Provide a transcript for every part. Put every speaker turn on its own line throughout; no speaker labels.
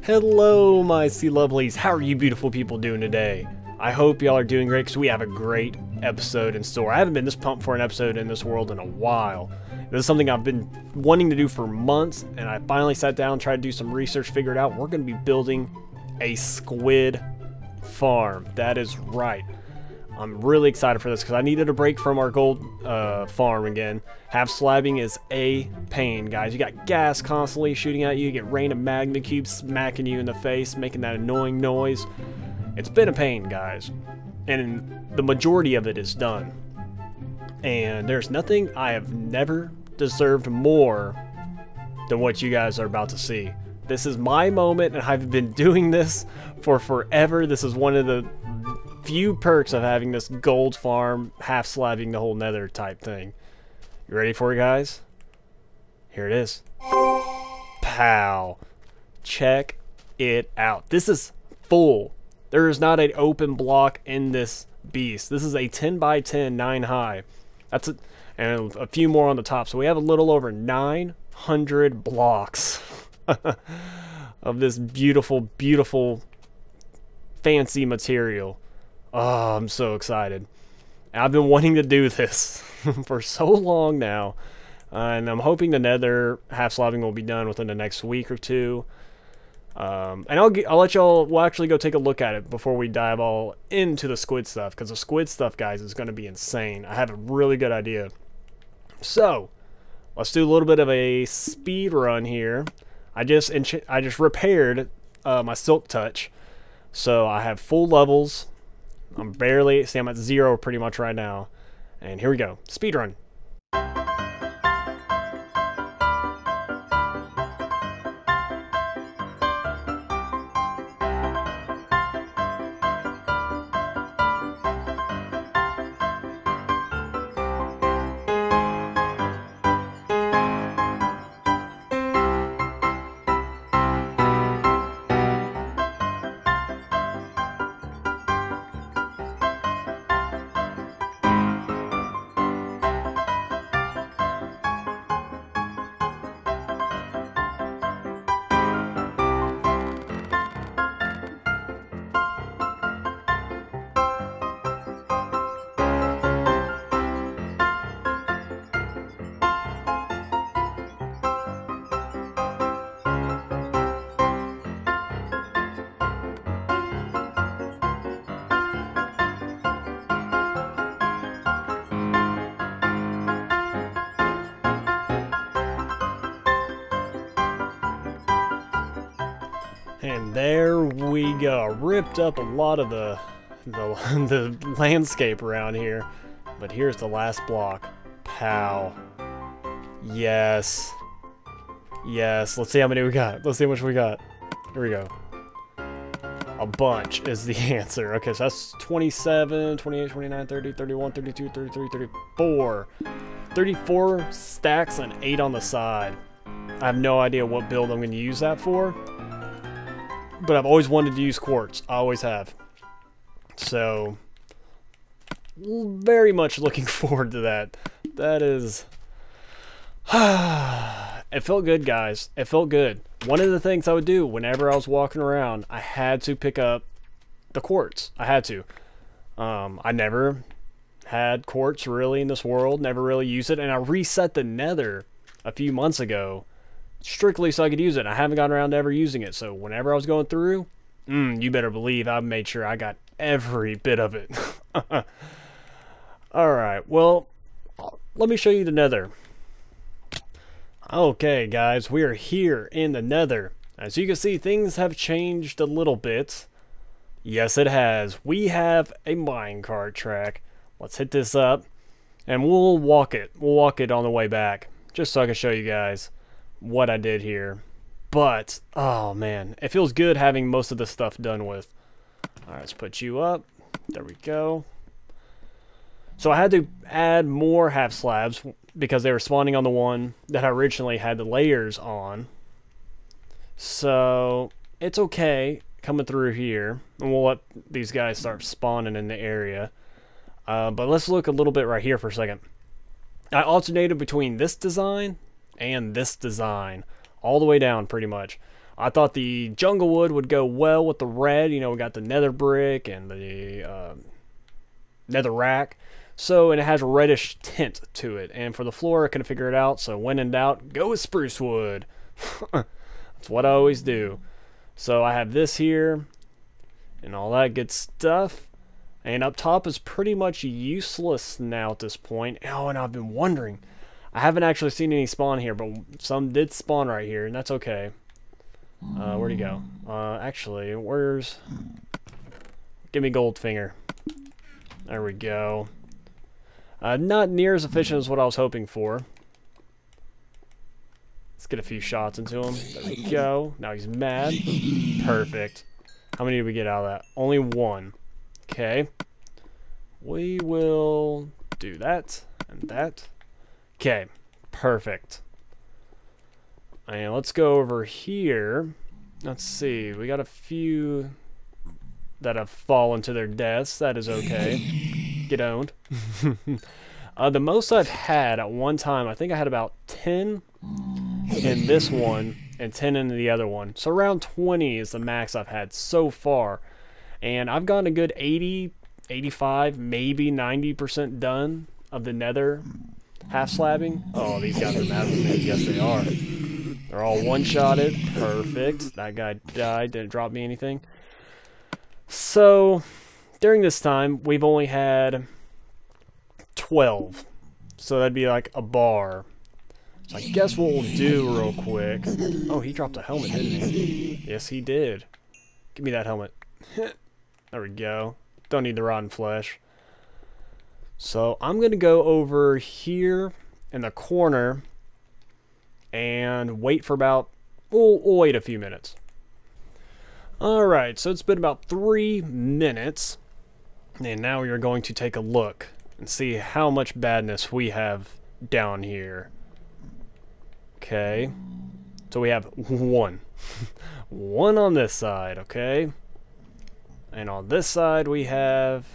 Hello, my sea lovelies. How are you beautiful people doing today? I hope y'all are doing great because we have a great episode in store. I haven't been this pumped for an episode in this world in a while. This is something I've been wanting to do for months, and I finally sat down, tried to do some research, figured out we're going to be building a squid farm. That is right. I'm really excited for this because I needed a break from our gold farm again. Half slabbing is a pain, guys. You got gas constantly shooting at you. You get rain of magma cubes smacking you in the face, making that annoying noise. It's been a pain, guys. And the majority of it is done. And there's nothing I have never deserved more than what you guys are about to see. This is my moment, and I've been doing this for forever. This is one of the few perks of having this gold farm, half slabbing the whole nether type thing. You ready for it, guys? Here it is. Pow. Check it out. This is full. There is not an open block in this beast. This is a 10 by 10, 9 high. That's it, and a few more on the top. So we have a little over 900 blocks of this beautiful, beautiful, fancy material. Oh, I'm so excited. I've been wanting to do this for so long now. And I'm hoping the nether half slabbing will be done within the next week or two. And I'll let y'all, we'll actually go take a look at it before we dive all into the squid stuff. Because the squid stuff, guys, is going to be insane. I have a really good idea. So, let's do a little bit of a speed run here. I just repaired my silk touch. So I have full levels. I'm at 0 pretty much right now. And here we go. Speedrun. And there we go. I ripped up a lot of the landscape around here. But here's the last block. Pow. Yes. Yes. Let's see how many we got. Let's see how much we got. Here we go. A bunch is the answer. Okay, so that's 27, 28, 29, 30, 31, 32, 33, 34. 34 stacks and 8 on the side. I have no idea what build I'm going to use that for. But I've always wanted to use quartz. I always have. So, very much looking forward to that. That is... It felt good, guys. It felt good. One of the things I would do whenever I was walking around, I had to pick up the quartz. I had to. I never had quartz really in this world. Never really used it. And I reset the nether a few months ago. Strictly so I could use it. I haven't gotten around to ever using it. So whenever I was going through, you better believe I made sure I got every bit of it. Alright, well, let me show you the nether. Okay, guys, we are here in the nether. As you can see, things have changed a little bit. Yes, it has. We have a minecart track. Let's hit this up, and we'll walk it. We'll walk it on the way back, just so I can show you guys what I did here. But oh man, it feels good having most of the stuff done with. Alright, let's put you up. There we go. So I had to add more half slabs because they were spawning on the one that I originally had the layers on. So it's okay coming through here, and we'll let these guys start spawning in the area. But let's look a little bit right here for a second. I alternated between this design and this design all the way down pretty much. I thought the jungle wood would go well with the red. You know, we got the nether brick and the nether rack. So, and it has a reddish tint to it. And for the floor, I couldn't figure it out. So when in doubt, go with spruce wood. That's what I always do. So I have this here and all that good stuff. And up top is pretty much useless now at this point. Oh, and I've been wondering. I haven't actually seen any spawn here, but some did spawn right here, and that's okay. Where'd he go? Actually, where's... Give me Goldfinger. There we go. Not near as efficient as what I was hoping for. Let's get a few shots into him. There we go. Now he's mad. Perfect. How many did we get out of that? Only one. Okay. We will do that and that. Okay. Perfect. And let's go over here. Let's see. We got a few that have fallen to their deaths. That is okay. Get owned. The most I've had at one time, I think I had about 10 in this one and 10 in the other one. So around 20 is the max I've had so far. And I've gotten a good 80, 85, maybe 90% done of the nether half slabbing. Oh, these guys are mad with me. Yes, they are. They're all one-shotted. Perfect. That guy died. Didn't drop me anything. So, during this time, we've only had 12. So that'd be like a bar. So I guess what we'll do real quick... Oh, he dropped a helmet, didn't he? Yes, he did. Give me that helmet. There we go. Don't need the rotten flesh. So I'm going to go over here in the corner and wait for about... We'll wait a few minutes. Alright, so it's been about 3 minutes. And now we are going to take a look and see how much badness we have down here. Okay. So we have 1. 1 on this side, okay? And on this side we have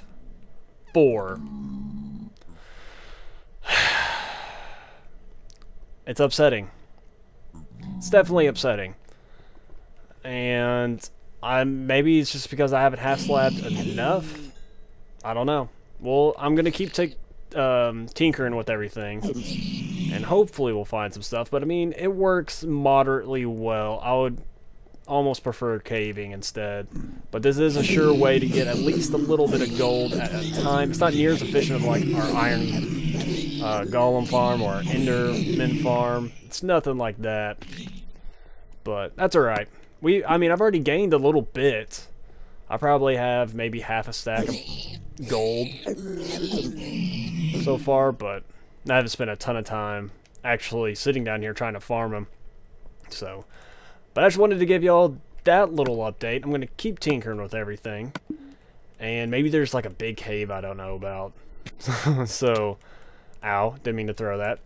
4. It's upsetting. It's definitely upsetting. And maybe it's just because I haven't half-slabbed enough. I don't know. Well, I'm gonna keep tinkering with everything, and hopefully we'll find some stuff. But I mean, it works moderately well. I would almost prefer caving instead, but this is a sure way to get at least a little bit of gold at a time. It's not near as efficient as like our iron golem farm or enderman farm. It's nothing like that, but that's all right. I mean, I've already gained a little bit. I probably have maybe half a stack of gold so far, but I haven't spent a ton of time actually sitting down here trying to farm them. So, but I just wanted to give y'all that little update. I'm going to keep tinkering with everything, and maybe there's like a big cave I don't know about. So, ow, didn't mean to throw that.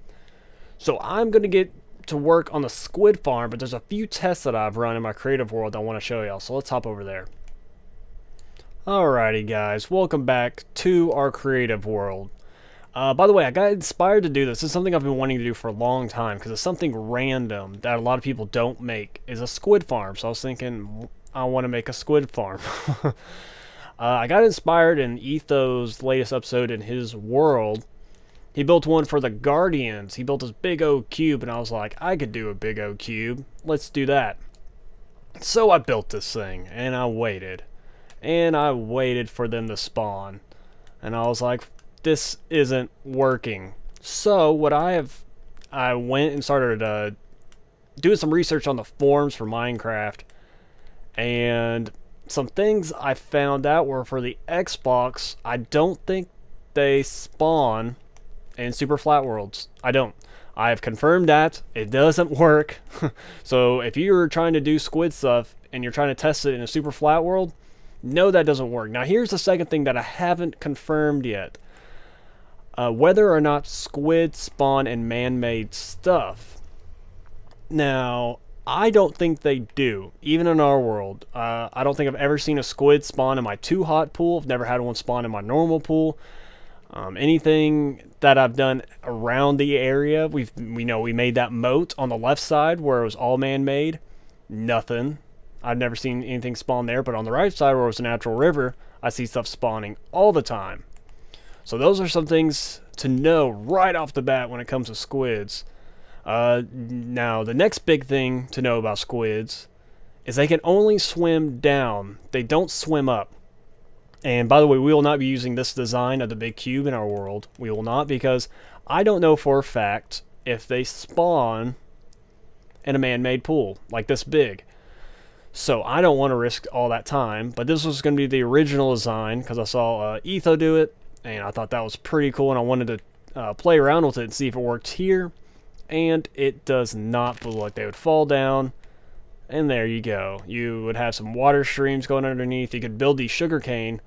So I'm going to get to work on the squid farm, but there's a few tests that I've run in my creative world I want to show y'all, so let's hop over there. Alrighty guys, welcome back to our creative world. By the way, I got inspired to do this. This is something I've been wanting to do for a long time because it's something random that a lot of people don't make, is a squid farm. So I was thinking, I want to make a squid farm. I got inspired in Etho's latest episode in his world. He built one for the Guardians. He built this big oak cube, and I was like, I could do a big oak cube. Let's do that. So I built this thing, and I waited. And I waited for them to spawn. And I was like, this isn't working. So what I went and started doing some research on the forums for Minecraft. And some things I found out were for the Xbox, I don't think they spawn in super flat worlds. I don't. I have confirmed that it doesn't work. So if you're trying to do squid stuff and you're trying to test it in a super flat world, no, that doesn't work. Now here's the second thing that I haven't confirmed yet. Whether or not squid spawn in man-made stuff. Now, I don't think they do, even in our world. I don't think I've ever seen a squid spawn in my too hot pool. I've never had one spawn in my normal pool. Anything that I've done around the area, we made that moat on the left side where it was all man-made. nothing. I've never seen anything spawn there, but on the right side where it's a natural river, I see stuff spawning all the time. So those are some things to know right off the bat when it comes to squids. Now, the next big thing to know about squids is they can only swim down. They don't swim up. And by the way, we will not be using this design of the big cube in our world. We will not, because I don't know for a fact if they spawn in a man-made pool like this big. So I don't want to risk all that time, but this was going to be the original design because I saw Etho do it, and I thought that was pretty cool, and I wanted to play around with it and see if it worked here, and it does not. But look, they would fall down, and there you go. You would have some water streams going underneath. You could build these sugarcane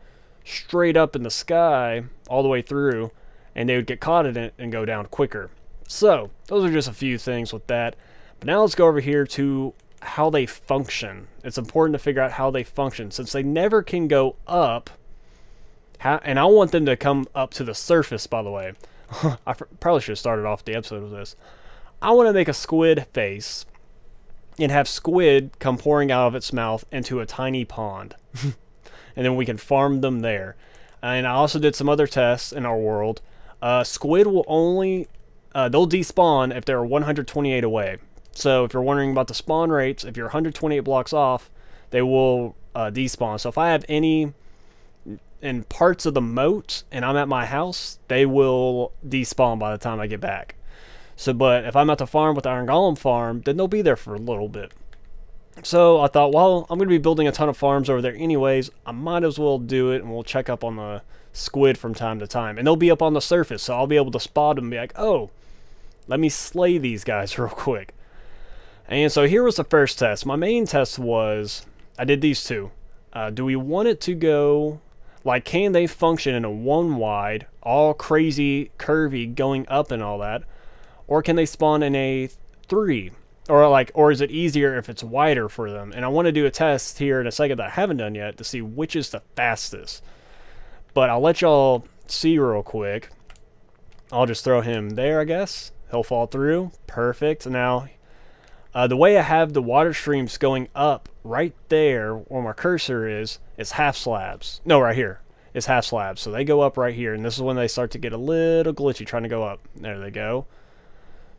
straight up in the sky all the way through, and they would get caught in it and go down quicker. So those are just a few things with that. But now let's go over here to how they function. It's important to figure out how they function, since they never can go up. And I want them to come up to the surface, by the way. I probably should have started off the episode with this. I want to make a squid face and have squid come pouring out of its mouth into a tiny pond. And then we can farm them there. And I also did some other tests in our world. Squid will only... they'll despawn if they're 128 away. So if you're wondering about the spawn rates, if you're 128 blocks off, they will despawn. So if I have any in parts of the moat and I'm at my house, they will despawn by the time I get back. So, but if I'm at the farm with the Iron Golem farm, then they'll be there for a little bit. So I thought, well, I'm going to be building a ton of farms over there anyways. I might as well do it, and we'll check up on the squid from time to time. And they'll be up on the surface, so I'll be able to spot them and be like, oh, let me slay these guys real quick. And so here was the first test. My main test was, I did these two. Do we want it to go, like, can they function in a 1 wide, all crazy, curvy, going up and all that? Or can they spawn in a 3? Or is it easier if it's wider for them? And I want to do a test here in a second that I haven't done yet to see which is the fastest. But I'll let y'all see real quick. I'll just throw him there, I guess. He'll fall through. Perfect. Now, the way I have the water streams going up right there where my cursor is half slabs. No, right here. It's half slabs. So they go up right here. And this is when they start to get a little glitchy trying to go up. There they go.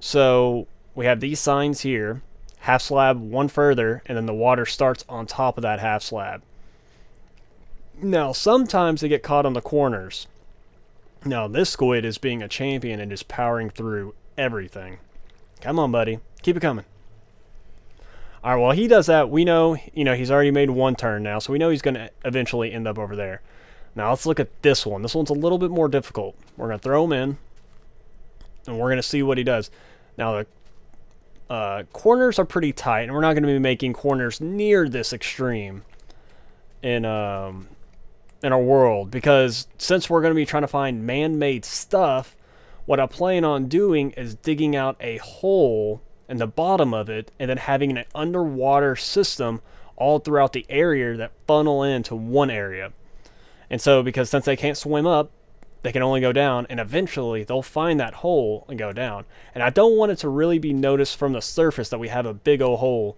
So we have these signs here. Half slab, one further. And then the water starts on top of that half slab. Now, sometimes they get caught on the corners. Now, this squid is being a champion and just powering through everything. Come on, buddy. Keep it coming. Alright, well, he does that. We know, he's already made one turn now, so we know he's going to eventually end up over there. Now, let's look at this one. This one's a little bit more difficult. We're going to throw him in, and we're going to see what he does. Now, the corners are pretty tight, and we're not going to be making corners near this extreme in our world, because since we're going to be trying to find man-made stuff, what I plan on doing is digging out a hole in the bottom of it, and then having an underwater system all throughout the area that funnel into one area. And so, because since they can't swim up, they can only go down, and eventually they'll find that hole and go down. And I don't want it to really be noticed from the surface that we have a big old hole.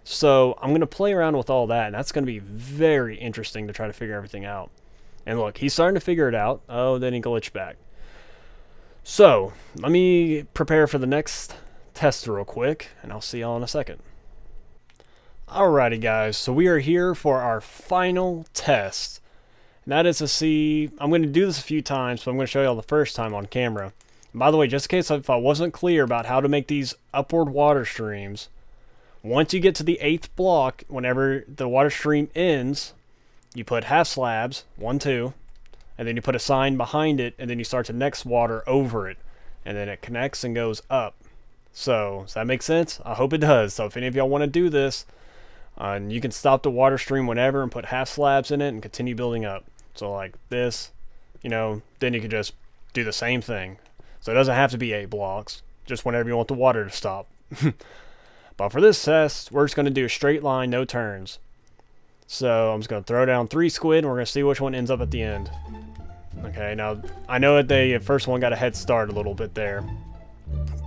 So I'm going to play around with all that, and that's going to be very interesting to try to figure everything out. And look, he's starting to figure it out. Oh, then he glitched back. So, let me prepare for the next test real quick, and I'll see y'all in a second. Alrighty guys, so we are here for our final test. And that is to see, I'm going to do this a few times, but I'm going to show y'all the first time on camera. And by the way, just in case if I wasn't clear about how to make these upward water streams, once you get to the 8th block, whenever the water stream ends, you put half slabs, 1, 2, and then you put a sign behind it, and then you start the next water over it, and then it connects and goes up. So, does that make sense? I hope it does. So if any of y'all want to do this, you can stop the water stream whenever and put half slabs in it and continue building up. So like this, then you can just do the same thing. So it doesn't have to be 8 blocks, just whenever you want the water to stop. But for this test, we're just going to do a straight line, no turns. So I'm just going to throw down 3 squid, and we're going to see which one ends up at the end. Okay, now I know that the first one got a head start a little bit there.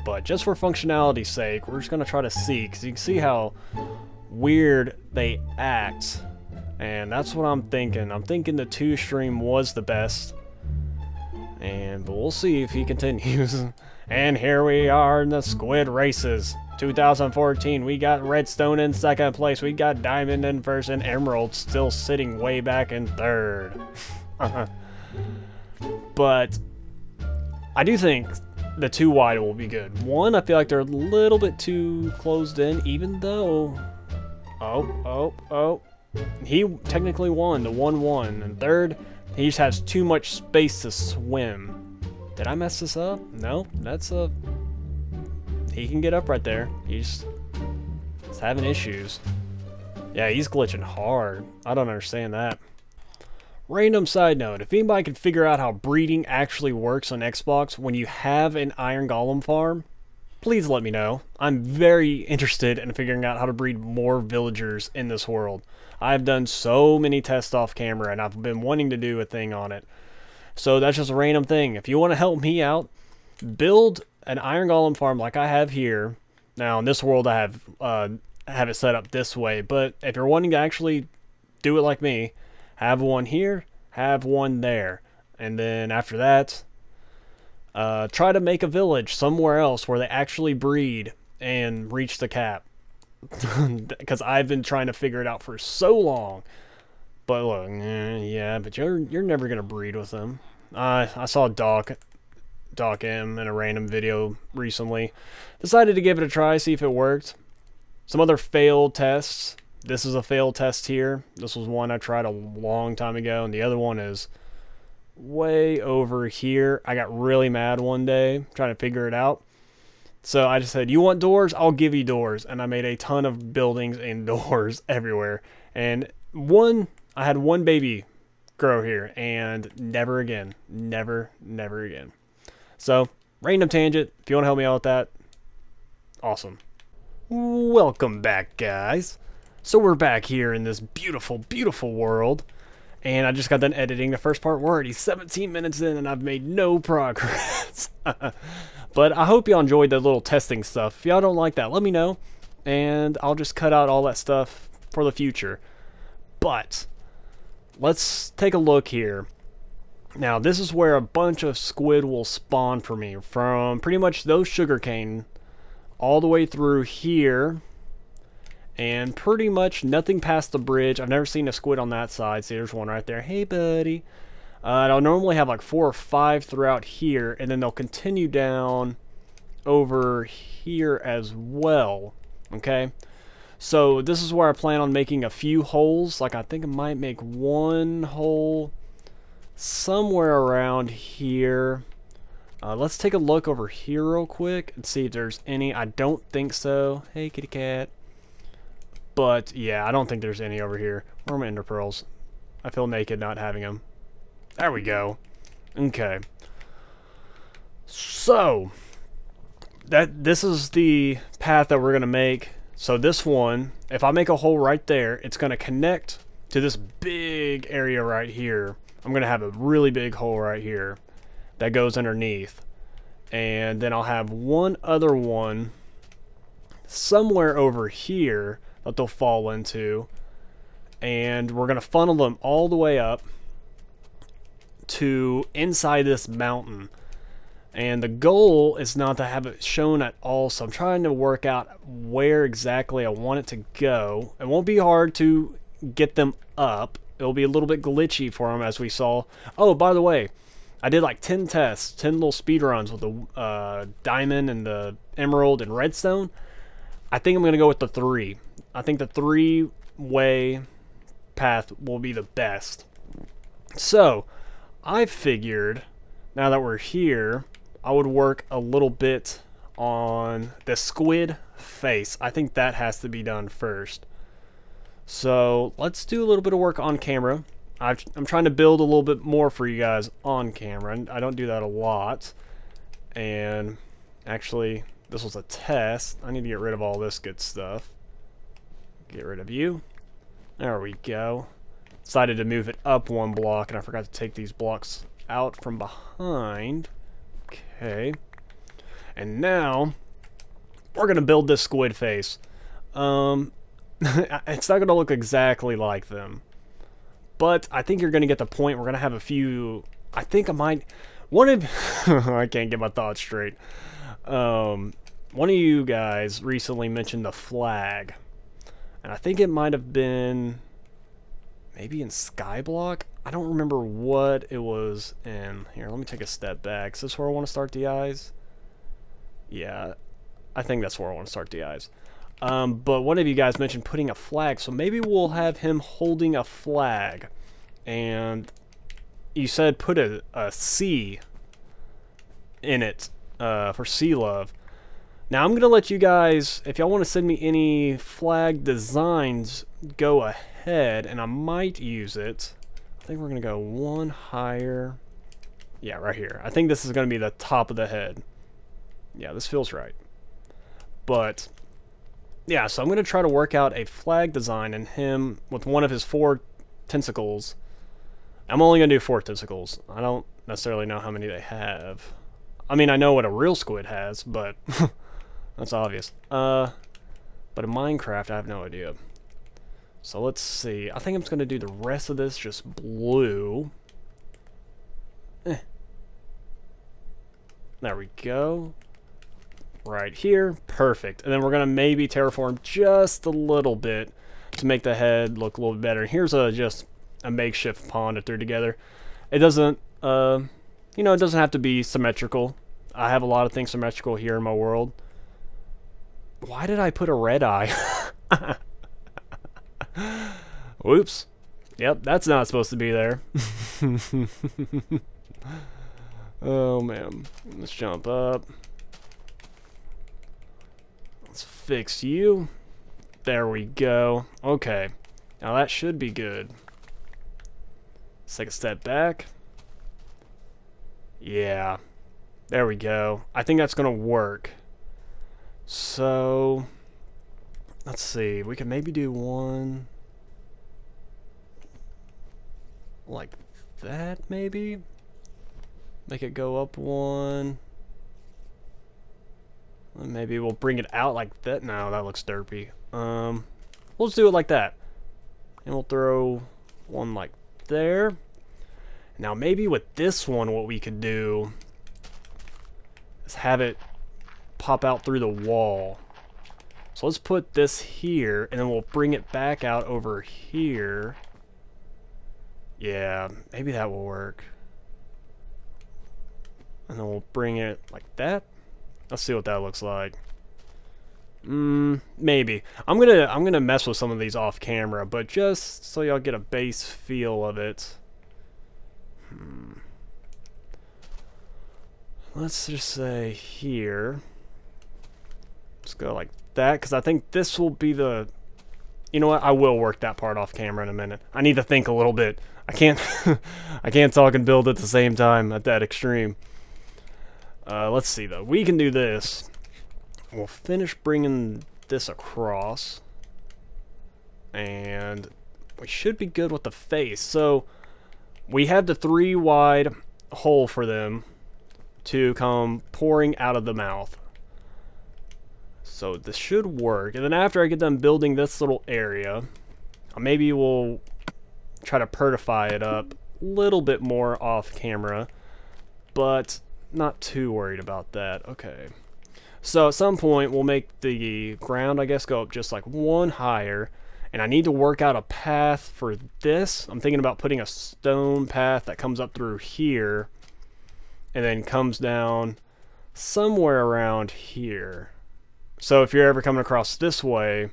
But just for functionality's sake, we're just going to try to see, because you can see how weird they act. And that's what I'm thinking. I'm thinking the 2-stream was the best. But we'll see if he continues. And here we are in the Squid Races. 2014, we got Redstone in 2nd place. We got Diamond in 1st, and Emerald still sitting way back in 3rd. But I do think the 2 wide will be good. 1, I feel like they're a little bit too closed in, even though... Oh. He technically won the 1-1. And 3rd, he just has too much space to swim. Did I mess this up? No, that's a... He can get up right there. He's having issues. Yeah, he's glitching hard. I don't understand that. Random side note, if anybody can figure out how breeding actually works on Xbox when you have an iron golem farm, please let me know. I'm very interested in figuring out how to breed more villagers in this world. I've done so many tests off camera, and I've been wanting to do a thing on it. So that's just a random thing. If you want to help me out, build an iron golem farm like I have here. Now in this world I have it set up this way, but if you're wanting to actually do it like me, have one here, have one there, and then after that, try to make a village somewhere else where they actually breed and reach the cap. Because I've been trying to figure it out for so long. But look, yeah, but you're never gonna breed with them. I saw Doc M in a random video recently. Decided to give it a try, see if it worked. Some other failed tests. This is a failed test here. This was one I tried a long time ago, and the other one is way over here. I got really mad one day trying to figure it out. So I just said, you want doors? I'll give you doors. And I made a ton of buildings and doors everywhere. And I had one baby grow here, and never again. Never again. So, random tangent. If you want to help me out with that, awesome. Welcome back, guys. So we're back here in this beautiful, beautiful world. And I just got done editing the first part. We're already 17 minutes in, and I've made no progress. But I hope y'all enjoyed the little testing stuff. If y'all don't like that, let me know. And I'll just cut out all that stuff for the future. But let's take a look here. Now, this is where a bunch of squid will spawn for me. From pretty much those sugarcane all the way through here. And pretty much nothing past the bridge. I've never seen a squid on that side. See, there's one right there. Hey, buddy. And I'll normally have like 4 or 5 throughout here. And then they'll continue down over here as well. Okay? So this is where I plan on making a few holes. Like I think I might make one hole somewhere around here. Let's take a look over here real quick and see if there's any. I don't think so. Hey, kitty cat. But yeah, I don't think there's any over here. Where are my ender pearls? I feel naked not having them. There we go. Okay. So this is the path that we're gonna make. So this one, if I make a hole right there, it's gonna connect to this big area right here. I'm gonna have a really big hole right here that goes underneath, and then I'll have one other one somewhere over here that they'll fall into, and we're gonna funnel them all the way up to inside this mountain. And the goal is not to have it shown at all, so I'm trying to work out where exactly I want it to go. It won't be hard to get them up. It'll be a little bit glitchy for them, as we saw. Oh, by the way, I did like 10 tests, 10 little speed runs with the diamond and the emerald and redstone. I think I'm going to go with the 3. I think the 3-way path will be the best. So, I figured, now that we're here, I would work a little bit on the squid face. I think that has to be done first. So let's do a little bit of work on camera. I'm trying to build a little bit more for you guys on camera. I don't do that a lot. And actually, this was a test. I need to get rid of all this good stuff. Get rid of you. There we go. Decided to move it up 1 block, and I forgot to take these blocks out from behind. Okay. And now, we're going to build this squid face. It's not going to look exactly like them. But I think you're going to get the point. We're going to have a few... I think I might... One of... I can't get my thoughts straight. One of you guys recently mentioned the flag. And I think it might have been... maybe in Skyblock? I don't remember what it was in. Here, let me take a step back. Is this where I want to start the eyes? Yeah, I think that's where I want to start the eyes. But one of you guys mentioned putting a flag, so maybe we'll have him holding a flag. And you said put a C in it for Sea Love. Now I'm going to let you guys, if y'all want to send me any flag designs, go ahead, and I might use it. I think we're going to go one higher. Yeah, right here. I think this is going to be the top of the head. Yeah, this feels right. But, yeah, so I'm going to try to work out a flag design in him with one of his 4 tentacles. I'm only going to do 4 tentacles. I don't necessarily know how many they have. I mean, I know what a real squid has, but that's obvious. But in Minecraft, I have no idea. So let's see. I think I'm just going to do the rest of this just blue. There we go. Right here. Perfect. And then we're going to maybe terraform just a little bit to make the head look a little bit better. Here's just a makeshift pond I threw together. It doesn't, you know, it doesn't have to be symmetrical. I have a lot of things symmetrical here in my world. Why did I put a red eye? Whoops. Yep, that's not supposed to be there. Oh, man. Let's jump up. Let's fix you. There we go. Okay. Now that should be good. Let's take a step back. Yeah. There we go. I think that's going to work. So, let's see. We can maybe do one like that, maybe? Make it go up one. Maybe we'll bring it out like that. No, that looks derpy. We'll just do it like that. And we'll throw one like there. Now maybe with this one what we could do is have it pop out through the wall. So let's put this here and then we'll bring it back out over here. Yeah, maybe that will work. And then we'll bring it like that. Let's see what that looks like. Maybe. I'm gonna mess with some of these off camera, but just so y'all get a base feel of it. Let's just say here. Let's go like that, because I think this will be the... You know what? I will work that part off camera in a minute. I need to think a little bit. I can't I can't talk and build at the same time at that extreme. Let's see though. We can do this. We'll finish bringing this across. And we should be good with the face. So we have the 3 wide hole for them to come pouring out of the mouth. So this should work. And then after I get done building this little area, maybe we'll try to pertify it up a little bit more off camera, but not too worried about that. Okay. So at some point we'll make the ground, I guess, go up just like one higher. And I need to work out a path for this. I'm thinking about putting a stone path that comes up through here and then comes down somewhere around here. So if you're ever coming across this way,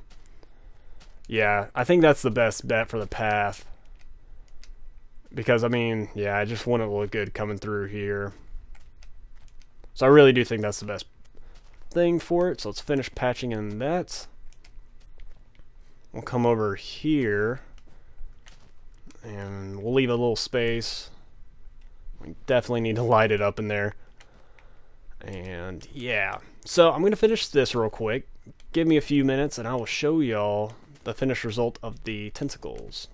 yeah, I think that's the best bet for the path. Because, I mean, yeah, I just wouldn't look good coming through here. So I really do think that's the best thing for it. So let's finish patching in that. We'll come over here. And we'll leave a little space. We definitely need to light it up in there. And yeah, so I'm going to finish this real quick. Give me a few minutes and I will show y'all the finished result of the tentacles.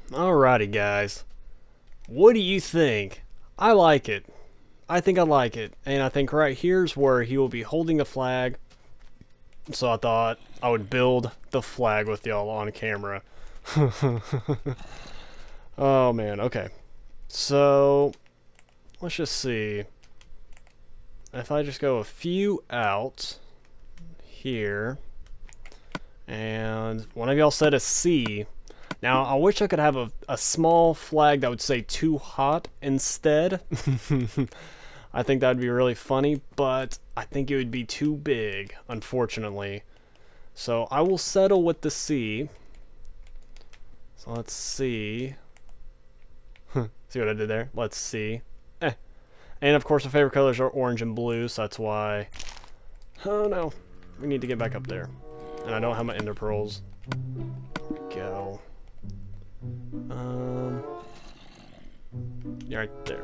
Alrighty guys, what do you think? I like it. I think I like it. And I think right here's where he will be holding the flag. So I thought I would build the flag with y'all on camera. Oh man, okay. So let's just see. If I just go a few out here, and one of y'all said a C. Now, I wish I could have a small flag that would say too hot instead. I think that would be really funny, but I think it would be too big, unfortunately. So I will settle with the C. So let's see. See what I did there? Let's see. And of course, our favorite colors are orange and blue, so that's why... Oh no, we need to get back up there. And I don't have my ender pearls. There we go. Yeah, right there.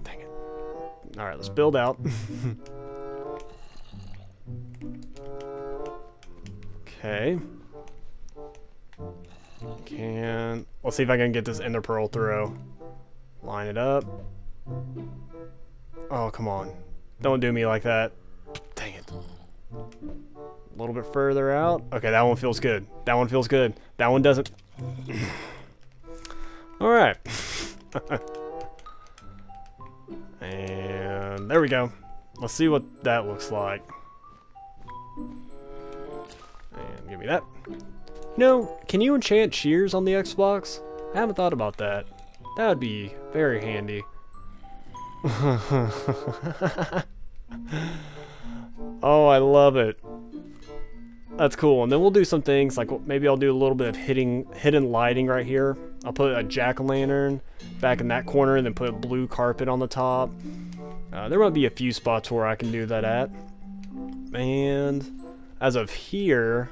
Dang it. Alright, let's build out. Okay. Let's see if I can get this ender pearl through. Line it up. Oh, come on. Don't do me like that. Dang it. A little bit further out. Okay, that one feels good. That one feels good. That one doesn't. Alright. And there we go. Let's see what that looks like. And give me that. No, can you enchant shears on the Xbox? I haven't thought about that. That would be very handy. Oh, I love it. That's cool. And then we'll do some things like maybe I'll do a little bit of hidden lighting right here. I'll put a jack-o'-lantern back in that corner and then put a blue carpet on the top. There might be a few spots where I can do that at. And as of here,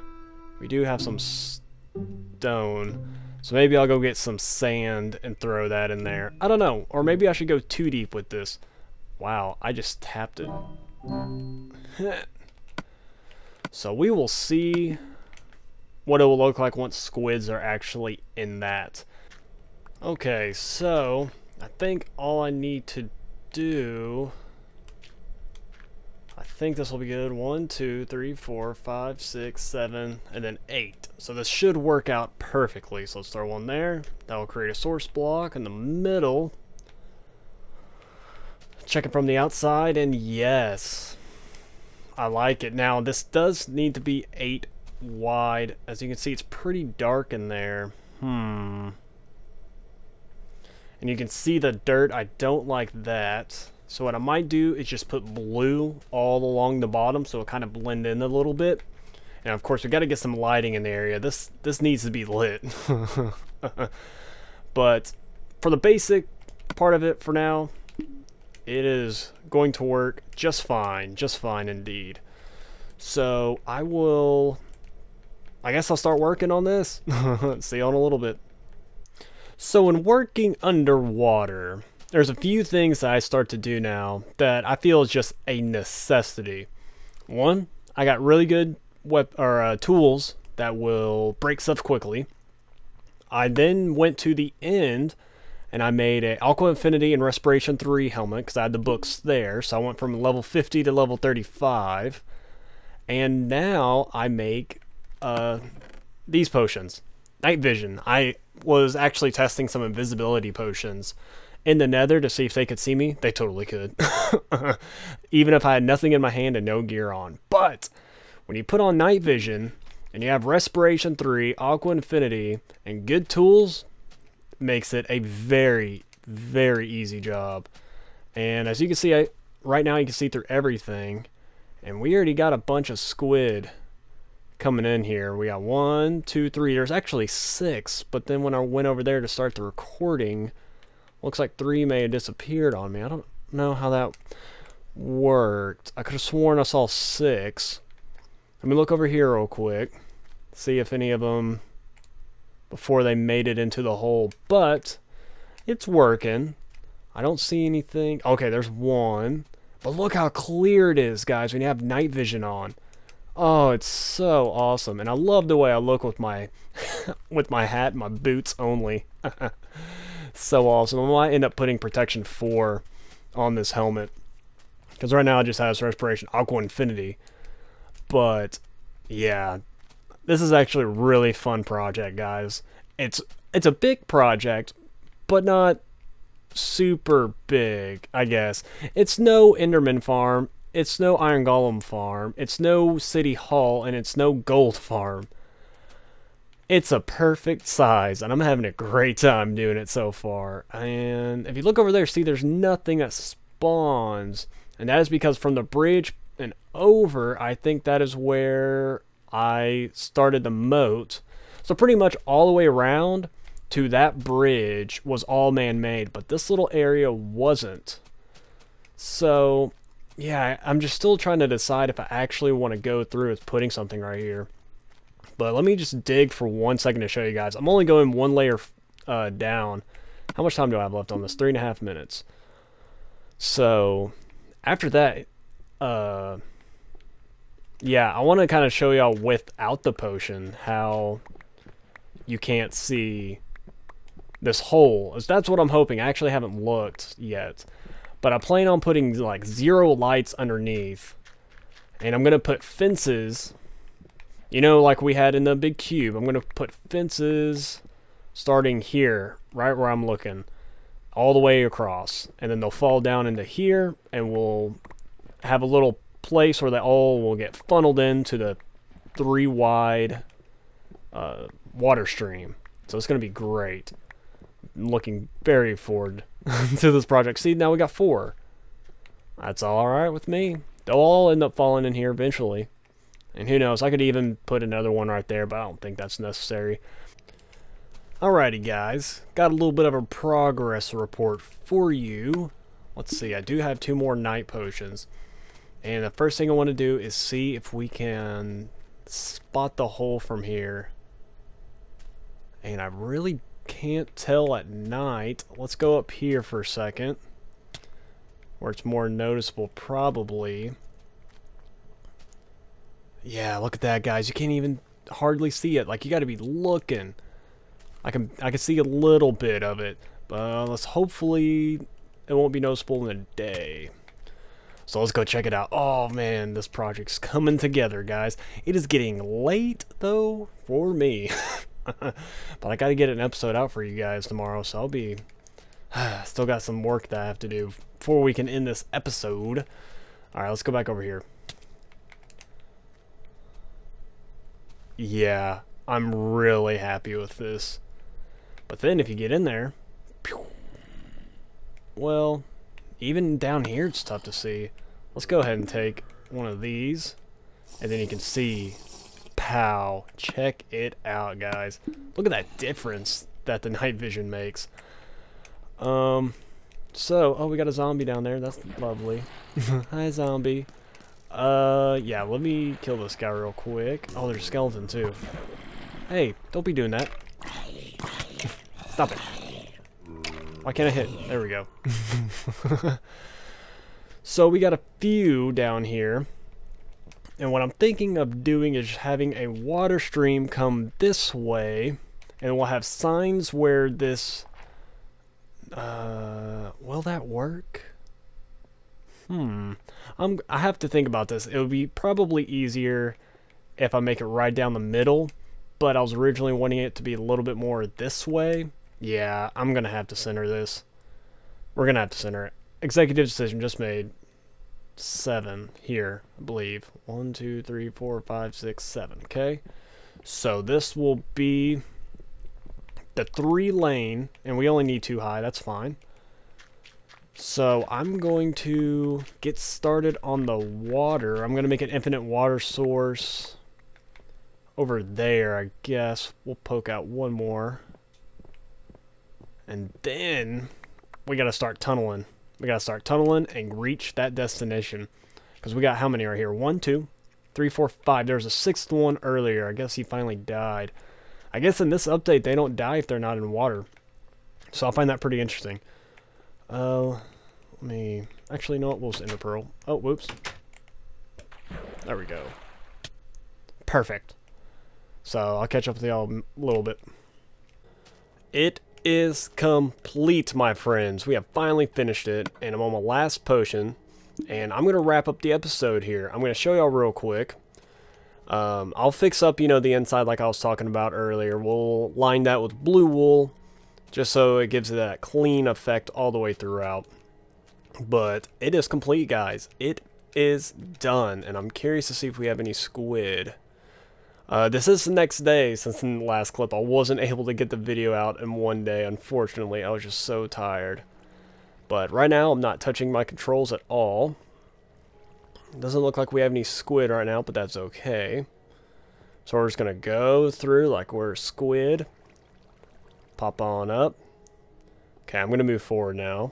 we do have some stone. So maybe I'll go get some sand and throw that in there. I don't know. Or maybe I should go too deep with this. Wow, I just tapped it. So we will see what it will look like once squids are actually in that. Okay, so I think all I need to do... I think this will be good. 1, 2, 3, 4, 5, 6, 7, and then 8. So this should work out perfectly. So let's throw one there. That will create a source block in the middle. Check it from the outside, and yes, I like it. Now this does need to be 8 wide. As you can see, it's pretty dark in there. And you can see the dirt. I don't like that. So what I might do is just put blue all along the bottom so it kind of blend in a little bit. And of course we got to get some lighting in the area. This needs to be lit. But for the basic part of it for now, it is going to work just fine indeed. So I guess I'll start working on this. See you in a little bit. So in working underwater, there's a few things that I start to do now that I feel is just a necessity. One, I got really good tools that will break stuff quickly. I then went to the end and I made a Aqua Infinity and Respiration 3 helmet because I had the books there. So I went from level 50 to level 35. And now I make these potions. Night Vision. I was actually testing some invisibility potions in the Nether to see if they could see me. They totally could. Even if I had nothing in my hand and no gear on. But when you put on Night Vision and you have Respiration 3, Aqua Infinity, and good tools, makes it a very, very easy job. And as you can see, right now you can see through everything. And we already got a bunch of squid coming in here. We got 1, 2, 3. There's actually 6. But then when I went over there to start the recording, looks like 3 may have disappeared on me. I don't know how that worked. I could have sworn I saw 6. Let me look over here real quick. See if any of them before they made it into the hole. But it's working. I don't see anything. Okay, there's 1. But look how clear it is, guys, when you have night vision on. Oh, it's so awesome. And I love the way I look with my with my hat and my boots only. So awesome. I might end up putting protection 4 on this helmet, because right now it just has Respiration Aqua Infinity. But yeah, this is actually a really fun project, guys. It's a big project, but not super big, I guess. It's no Enderman farm, it's no Iron Golem farm, it's no City Hall, and it's no Gold farm. It's a perfect size, and I'm having a great time doing it so far. And if you look over there, see there's nothing that spawns, and that is because from the bridge and over, I think that is where I started the moat. So pretty much all the way around to that bridge was all man-made, but this little area wasn't. So yeah, I'm just still trying to decide if I actually want to go through with putting something right here. But let me just dig for 1 second to show you guys. I'm only going 1 layer down. How much time do I have left on this? 3.5 minutes. So after that, yeah, I want to kind of show y'all without the potion how you can't see this hole. That's what I'm hoping. I actually haven't looked yet, but I plan on putting like 0 lights underneath, and I'm gonna put fences, you know, like we had in the big cube. I'm gonna put fences starting here, right where I'm looking, all the way across, and then they'll fall down into here, and we'll have a little place where they all will get funneled into the 3 wide water stream. So it's going to be great. I'm looking very forward to this project. See, now we got 4. That's all right with me. They'll all end up falling in here eventually. And who knows, I could even put another one right there, but I don't think that's necessary. Alrighty guys, got a little bit of a progress report for you. Let's see, I do have 2 more night potions. And the first thing I want to do is see if we can spot the hole from here. And I really can't tell at night. Let's go up here for a second, where it's more noticeable probably. Yeah, look at that, guys. You can't even hardly see it. Like, you got to be looking. I can see a little bit of it, but let's hopefully it won't be noticeable in the day. So let's go check it out. Oh man, this project's coming together, guys. It is getting late though for me. But I gotta get an episode out for you guys tomorrow, so I'll be still got some work that I have to do before we can end this episode. Alright, let's go back over here. Yeah, I'm really happy with this. But then if you get in there, well, even down here it's tough to see. Let's go ahead and take one of these, and then you can see, pow, check it out, guys. Look at that difference that the night vision makes. Oh, we got a zombie down there. That's lovely. Hi, zombie. Yeah, let me kill this guy real quick. Oh, there's a skeleton too. Hey, don't be doing that. Stop it. Why can't I hit? There we go. So we got a few down here. And what I'm thinking of doing is having a water stream come this way. And we'll have signs where this... will that work? I have to think about this. It would be probably easier if I make it right down the middle. But I was originally wanting it to be a little bit more this way. Yeah, I'm going to have to center this. We're going to have to center it. Executive decision just made. 7 here, I believe. 1, 2, 3, 4, 5, 6, 7. Okay. So this will be the 3 lane, and we only need 2 high. That's fine. So I'm going to get started on the water. I'm going to make an infinite water source over there, I guess. We'll poke out 1 more. And then we got to start tunneling. We got to start tunneling and reach that destination. Because we got how many right here? 1, 2, 3, 4, 5. There's a 6th one earlier. I guess he finally died. I guess in this update, they don't die if they're not in water. So I'll find that pretty interesting. Let me... Actually, no, we'll just Ender Pearl. Oh, whoops. There we go. Perfect. So I'll catch up with y'all a little bit. It is complete, my friends. We have finally finished it, and I'm on my last potion, and I'm going to wrap up the episode here. I'm going to show y'all real quick. I'll fix up, the inside like I was talking about earlier. We'll line that with blue wool, just so it gives it that clean effect all the way throughout. But it is complete, guys. It is done, and I'm curious to see if we have any squid. This is the next day, since in the last clip I wasn't able to get the video out in one day, unfortunately. I was just so tired. But right now I'm not touching my controls at all. Doesn't look like we have any squid right now, but that's okay. So we're just going to go through like we're squid. Pop on up. Okay, I'm going to move forward now.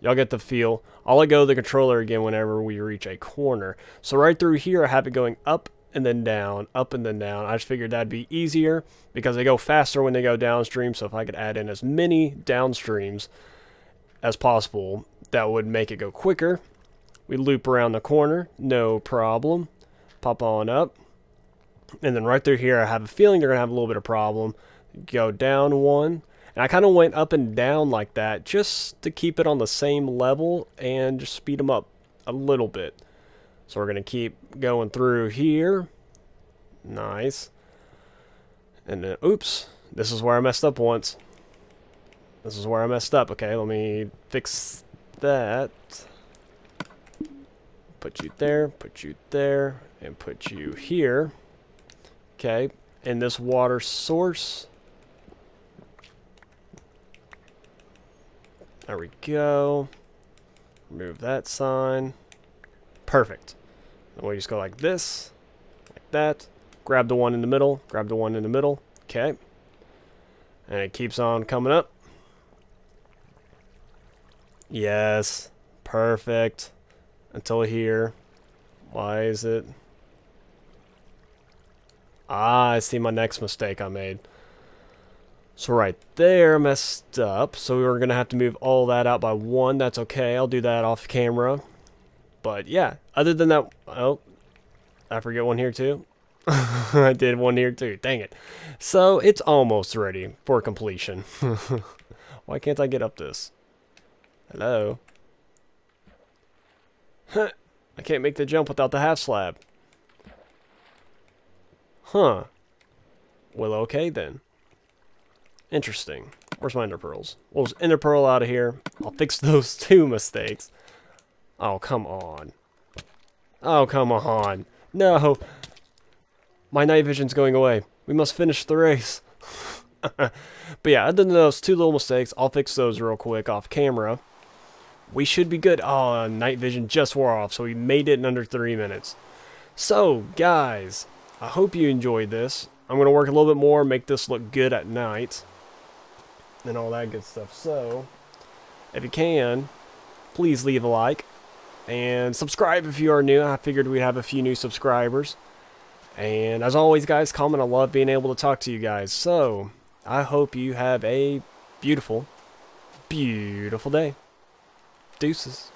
Y'all get the feel. I'll let go of the controller again whenever we reach a corner. So right through here I have it going up and then down, up and then down. I just figured that'd be easier because they go faster when they go downstream. So if I could add in as many downstreams as possible, that would make it go quicker. We loop around the corner, no problem. Pop on up. And then right through here, I have a feeling they're going to have a little bit of problem. Go down one. And I kind of went up and down like that just to keep it on the same level and just speed them up a little bit. So we're going to keep going through here. Nice. And then, oops, this is where I messed up once. This is where I messed up. Okay, let me fix that. Put you there, and put you here. Okay, and this water source. There we go. Remove that sign. Perfect. And we just go like this, like that. Grab the one in the middle, grab the one in the middle. Okay. And it keeps on coming up. Yes. Perfect. Until here. Why is it? Ah, I see my next mistake I made. So right there messed up. So we were going to have to move all that out by one. That's okay. I'll do that off camera. But yeah, other than that, oh, I forget one here too. I did one here too. Dang it. So it's almost ready for completion. Why can't I get up this? Hello? I can't make the jump without the half slab. Huh. Well, okay then. Interesting. Where's my ender pearls? Well, there's ender pearl out of here. I'll fix those two mistakes. Oh, come on. Oh, come on. No. My night vision's going away. We must finish the race. But yeah, other than those two little mistakes, I'll fix those real quick off camera. We should be good. Oh, night vision just wore off, so we made it in under 3 minutes. So, guys, I hope you enjoyed this. I'm going to work a little bit more, make this look good at night, and all that good stuff. So, if you can, please leave a like, and subscribe if you are new. I figured we'd have a few new subscribers. And as always, guys, comment. I love being able to talk to you guys. So, I hope you have a beautiful, beautiful day. Deuces.